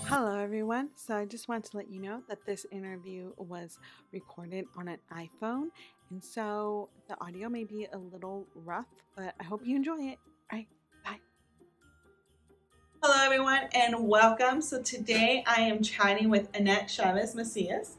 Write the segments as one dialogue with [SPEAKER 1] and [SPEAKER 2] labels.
[SPEAKER 1] Hello everyone. So I just want to let you know that this interview was recorded on an iPhone, and so the audio may be a little rough, but I hope you enjoy it. All right, bye. Hello everyone and welcome. So today I am chatting with Annette Chavez Macias,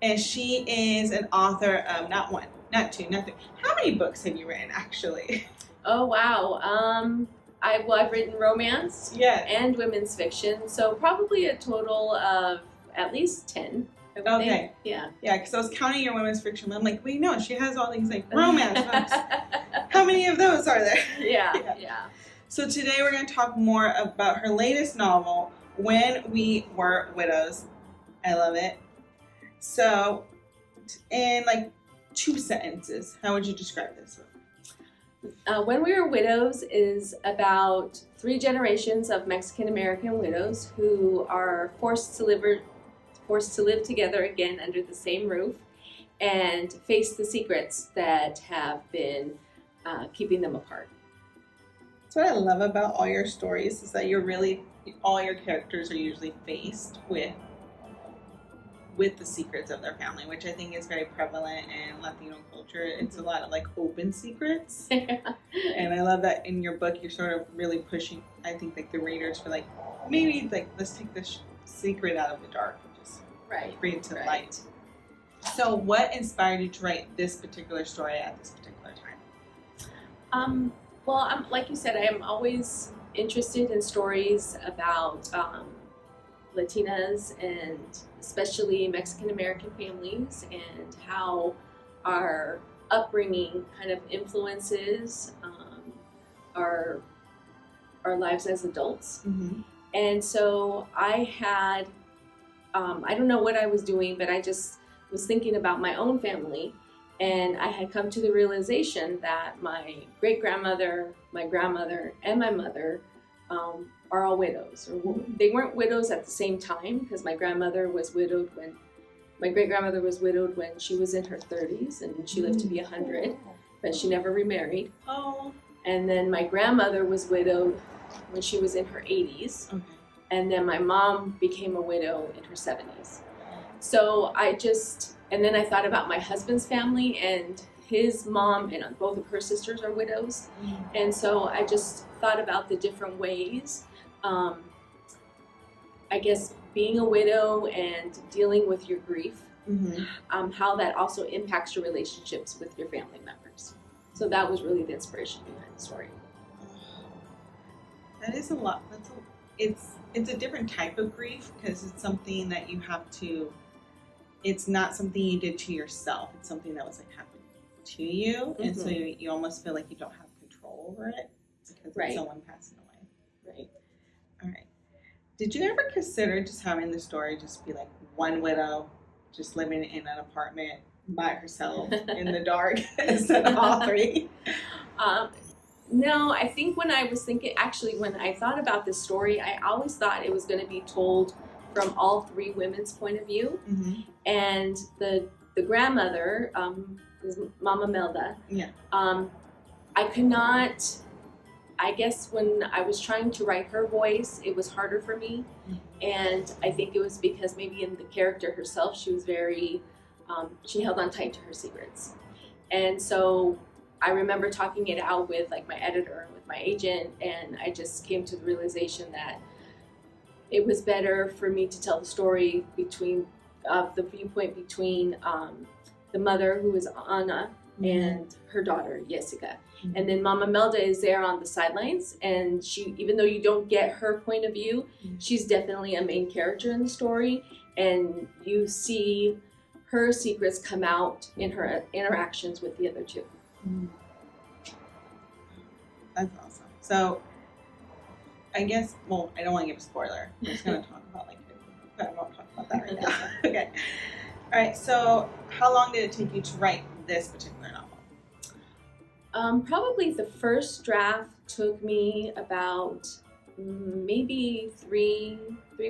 [SPEAKER 1] and she is an author of not one, not two, not three. How many books have you written actually?
[SPEAKER 2] Oh wow. I've written romance and women's fiction, so probably a total of at least 10. I would think. Yeah,
[SPEAKER 1] because I was counting your women's fiction. I'm like, wait, no, she has all these like romance books. How many of those are there?
[SPEAKER 2] Yeah.
[SPEAKER 1] So today we're going to talk more about her latest novel, When We Were Widows. I love it. So, in like 2 sentences, how would you describe this book?
[SPEAKER 2] When We Were Widows is about 3 generations of Mexican-American widows who are forced to live together again under the same roof and face the secrets that have been keeping them apart.
[SPEAKER 1] That's what I love about all your stories, is that all your characters are usually faced with the secrets of their family, which I think is very prevalent in Latino culture. It's a lot of like open secrets. And I love that in your book you're sort of really pushing, I think, like the readers for like, maybe like let's take this secret out of the dark and just bring it to light. So what inspired you to write this particular story at this particular time?
[SPEAKER 2] Well, like you said, I am always interested in stories about Latinas and especially Mexican-American families and how our upbringing kind of influences our lives as adults.
[SPEAKER 1] Mm-hmm.
[SPEAKER 2] And so I had, I don't know what I was doing, but I just was thinking about my own family, and I had come to the realization that my great-grandmother, my grandmother, and my mother are all widows. They weren't widows at the same time, because my great-grandmother was widowed when she was in her 30s, and she lived to be 100, but she never remarried.
[SPEAKER 1] Oh.
[SPEAKER 2] And then my grandmother was widowed when she was in her 80s. Okay. And then my mom became a widow in her 70s. So and then I thought about my husband's family, and his mom and both of her sisters are widows. Mm-hmm. And so I just thought about the different ways, I guess, being a widow and dealing with your grief, mm-hmm. How that also impacts your relationships with your family members. So that was really the inspiration behind the story.
[SPEAKER 1] That is a lot. It's a different type of grief, because it's something that you have to. It's not something you did to yourself. It's something that was like happening to you, mm-hmm. and so you almost feel like you don't have control over it because of someone passing away.
[SPEAKER 2] Right.
[SPEAKER 1] All right. Did you ever consider just having the story just be like one widow, just living in an apartment by herself in the dark instead of all 3?
[SPEAKER 2] No, I think when I thought about this story, I always thought it was going to be told from all 3 women's point of view. Mm-hmm. And the grandmother is Mama Melda.
[SPEAKER 1] Yeah.
[SPEAKER 2] I could not, I guess when I was trying to write her voice, it was harder for me. Mm-hmm. And I think it was because maybe in the character herself, she was very, she held on tight to her secrets. And so I remember talking it out with like my editor and with my agent, and I just came to the realization that it was better for me to tell the story the viewpoint between the mother, who is Anna, mm-hmm. and her daughter, Jessica. Mm-hmm. And then Mama Melda is there on the sidelines, and she, even though you don't get her point of view, mm-hmm. she's definitely a main character in the story, and you see her secrets come out in her interactions with the other 2.
[SPEAKER 1] Mm-hmm. That's awesome. So, I guess, well, I don't want to give a spoiler. I'm just going to talk about but I won't talk about that right now. Okay. All right. So, how long did it take you to write this particular novel?
[SPEAKER 2] Probably the first draft took me about maybe three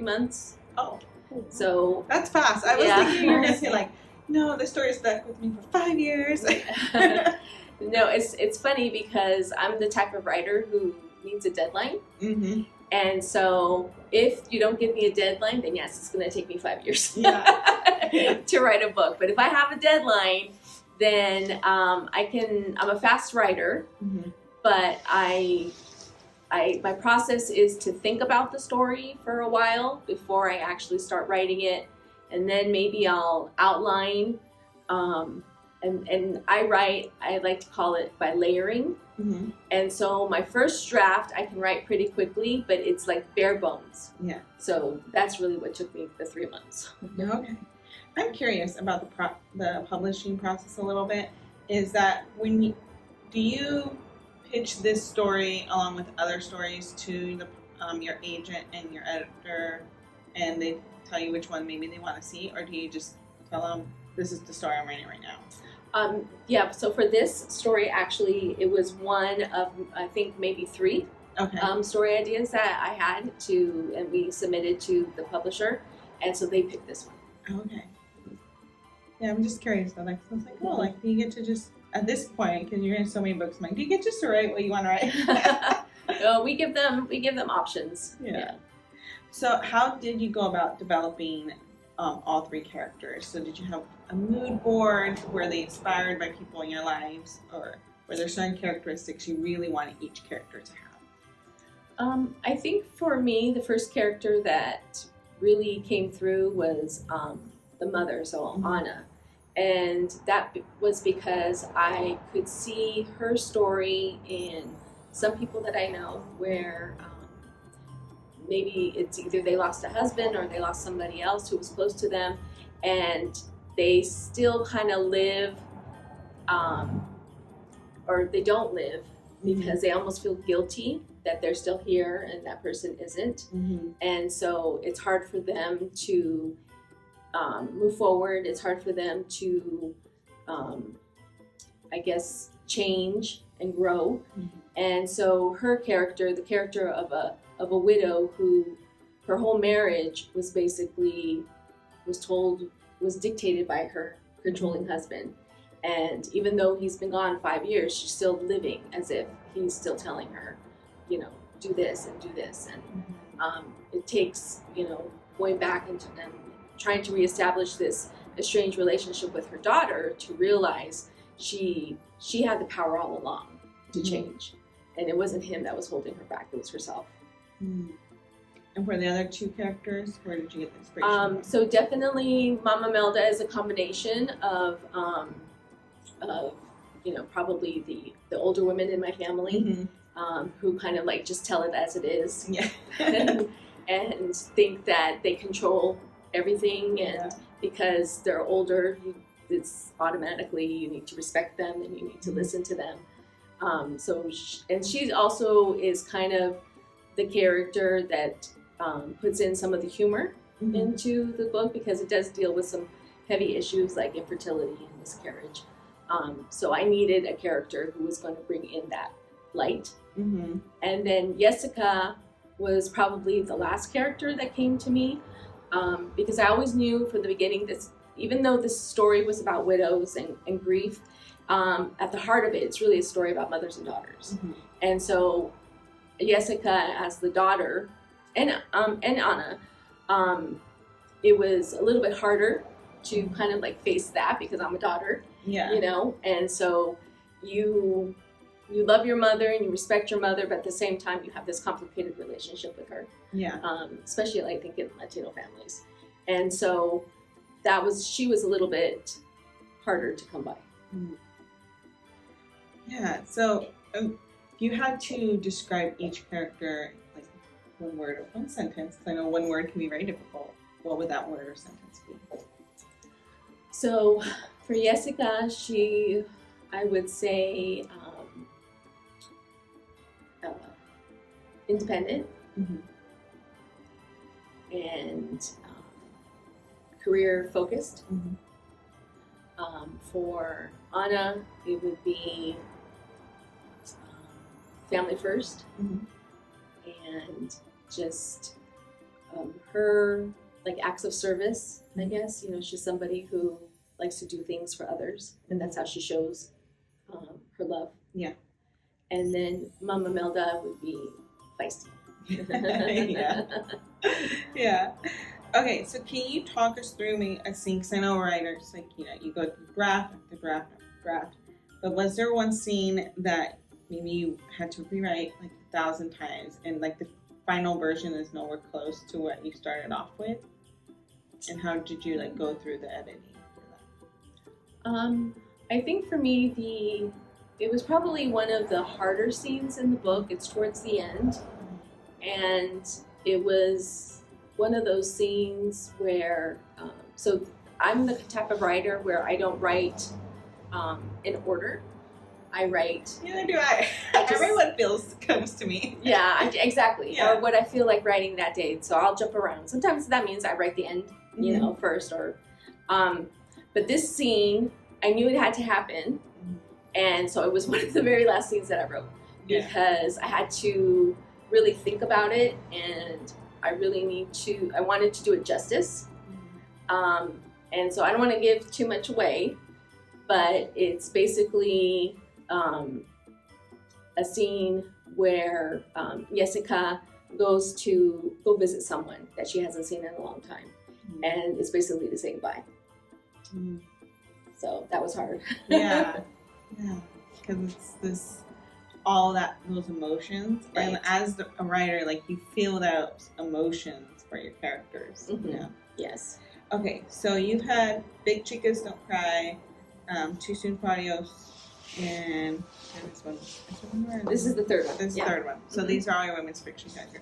[SPEAKER 2] months.
[SPEAKER 1] Oh.
[SPEAKER 2] So
[SPEAKER 1] that's fast. I was thinking you were going to say like, no, the story stuck with me for 5 years.
[SPEAKER 2] No, it's funny because I'm the type of writer who needs a deadline. Mm-hmm. And so if you don't give me a deadline, then yes, it's going to take me 5 years
[SPEAKER 1] Yeah.
[SPEAKER 2] to write a book. But if I have a deadline, then I'm a fast writer, but my process is to think about the story for a while before I actually start writing it. And then maybe I'll outline, and I like to call it by layering. And so my first draft I can write pretty quickly, but it's like bare bones.
[SPEAKER 1] Yeah.
[SPEAKER 2] So that's really what took me the 3 months.
[SPEAKER 1] Okay. I'm curious about the publishing process a little bit. Is that do you pitch this story along with other stories to your agent and your editor, and they tell you which one maybe they want to see, or do you just tell them this is the story I'm writing right now?
[SPEAKER 2] Yeah, so for this story, actually, it was one of, I think, maybe 3 story ideas that I had and we submitted to the publisher, and so they picked this one.
[SPEAKER 1] Okay. Yeah, I'm just curious though. Like, so it's like, oh, like, do you get to just, at this point, because you're in so many books, I'm like, do you get just to write what you want to write?
[SPEAKER 2] No, we give them options.
[SPEAKER 1] Yeah. So how did you go about developing all 3 characters? So did you have a mood board? Were they inspired by people in your lives, or were there certain characteristics you really wanted each character to have?
[SPEAKER 2] I think for me, the first character that really came through was the mother, so Anna. And that was because I could see her story in some people that I know where maybe it's either they lost a husband or they lost somebody else who was close to them, and they still kind of live, or they don't live because they almost feel guilty that they're still here and that person isn't. And so it's hard for them to move forward. It's hard for them to, I guess, change and grow. And so her character, the character of a widow who her whole marriage was basically was dictated by her controlling husband. And even though he's been gone 5 years, she's still living as if he's still telling her, do this and do this. And it takes, going back into them, trying to reestablish this estranged relationship with her daughter to realize she had the power all along to change. And it wasn't him that was holding her back, it was herself.
[SPEAKER 1] And for the other 2 characters, where did you get the inspiration from?
[SPEAKER 2] So definitely Mama Melda is a combination of probably the older women in my family who kind of like just tell it as it is.
[SPEAKER 1] Yeah.
[SPEAKER 2] and think that they control everything, and because they're older, it's automatically you need to respect them and you need to listen to them. And she also is kind of the character that puts in some of the humor into the book, because it does deal with some heavy issues like infertility and miscarriage. So I needed a character who was going to bring in that light. And then Jessica was probably the last character that came to me, because I always knew from the beginning that even though this story was about widows and grief, at the heart of it, it's really a story about mothers and daughters. And so Jessica as the daughter and Anna, it was a little bit harder to kind of like face that because I'm a daughter, and so you love your mother and you respect your mother, but at the same time you have this complicated relationship with her, especially I think in Latino families. And so she was a little bit harder to come by.
[SPEAKER 1] So if you had to describe each character like one word or one sentence, because I know one word can be very difficult, what would that word or sentence be?
[SPEAKER 2] So for Jessica, I would say independent and career focused. For Anna, it would be family first, and just her like acts of service, I guess. She's somebody who likes to do things for others, and that's how she shows her love. And then Mama Melda would be feisty.
[SPEAKER 1] Yeah. Yeah. Okay, so can you talk us through me a scene? Because I know writers, like, you go through draft after draft after draft. But was there one scene that maybe you had to rewrite like 1,000 times and like the final version is nowhere close to what you started off with? And how did you like go through the editing for that?
[SPEAKER 2] I think for me, it was probably one of the harder scenes in the book. It's towards the end. And it was one of those scenes where, so I'm the type of writer where I don't write in order. I write.
[SPEAKER 1] Neither do I. Everyone comes to me.
[SPEAKER 2] Yeah, exactly.
[SPEAKER 1] Yeah.
[SPEAKER 2] Or what I feel like writing that day. So I'll jump around. Sometimes that means I write the end, first. Or, but this scene, I knew it had to happen. And so it was one of the very last scenes that I wrote because I had to really think about it, and I wanted to do it justice. And so I don't want to give too much away, but it's basically a scene where Jessica goes to go visit someone that she hasn't seen in a long time, and it's basically to say goodbye. So that was hard.
[SPEAKER 1] Yeah, because it's those emotions,
[SPEAKER 2] right.
[SPEAKER 1] And as a writer, like you feel those emotions for your characters.
[SPEAKER 2] Yes.
[SPEAKER 1] Okay, so you've had Big Chicas Don't Cry, Too Soon for Adios, and this one.
[SPEAKER 2] This is the third one.
[SPEAKER 1] This is the third one. So these are all your women's fiction characters.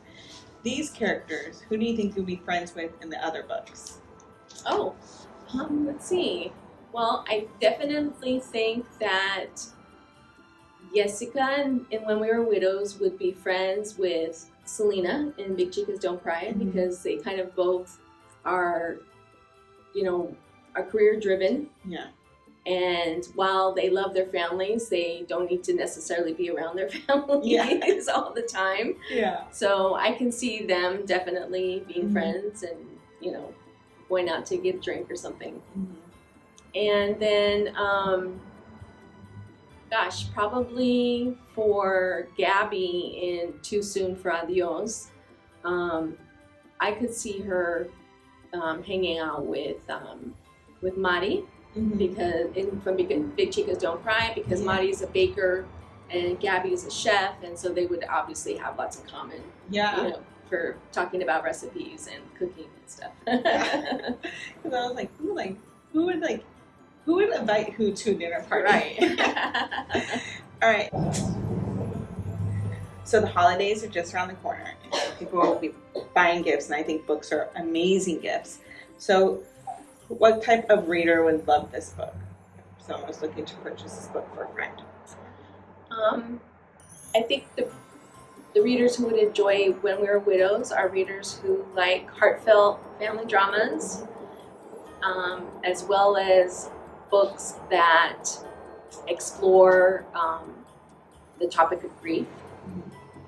[SPEAKER 1] These characters, who do you think you'll be friends with in the other books?
[SPEAKER 2] Oh, let's see. Well, I definitely think that Jessica and When We Were Widows would be friends with Selena in Big Chicas Don't Cry because they kind of both are, are career driven.
[SPEAKER 1] Yeah.
[SPEAKER 2] And while they love their families, they don't need to necessarily be around their families all the time.
[SPEAKER 1] Yeah.
[SPEAKER 2] So I can see them definitely being friends and, going out to get a drink or something. And then, probably for Gabby in Too Soon for Adios, I could see her hanging out with Mari because from Big Chicas Don't Cry because Mari's a baker and Gabby's a chef, and so they would obviously have lots in common.
[SPEAKER 1] Yeah.
[SPEAKER 2] For talking about recipes and cooking and stuff.
[SPEAKER 1] Because I was like, who would invite who to a dinner party?
[SPEAKER 2] Right.
[SPEAKER 1] All right. So the holidays are just around the corner. And people will be buying gifts, and I think books are amazing gifts. So what type of reader would love this book? If someone was looking to purchase this book for a friend.
[SPEAKER 2] I think the readers who would enjoy When We Were Widows are readers who like heartfelt family dramas, as well as books that explore the topic of grief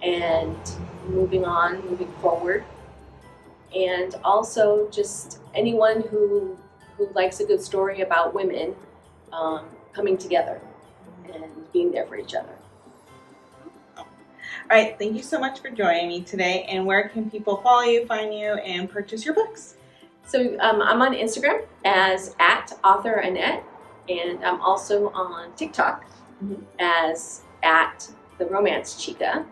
[SPEAKER 2] and moving forward. And also just anyone who likes a good story about women coming together and being there for each other.
[SPEAKER 1] All right, thank you so much for joining me today. And where can people follow you, find you, and purchase your books?
[SPEAKER 2] So I'm on Instagram as @authorannette, and I'm also on TikTok as @theromance_chica.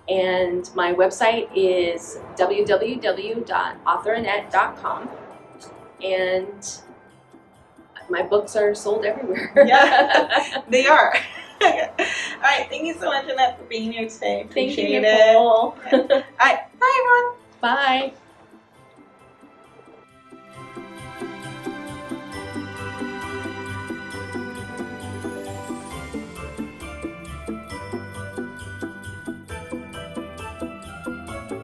[SPEAKER 2] And my website is www.authorannette.com. And my books are sold everywhere.
[SPEAKER 1] Yeah, they are. All right, thank you so much, Annette, for being here today. Appreciate
[SPEAKER 2] Thank you, Nicole.
[SPEAKER 1] All right, bye, everyone.
[SPEAKER 2] Bye.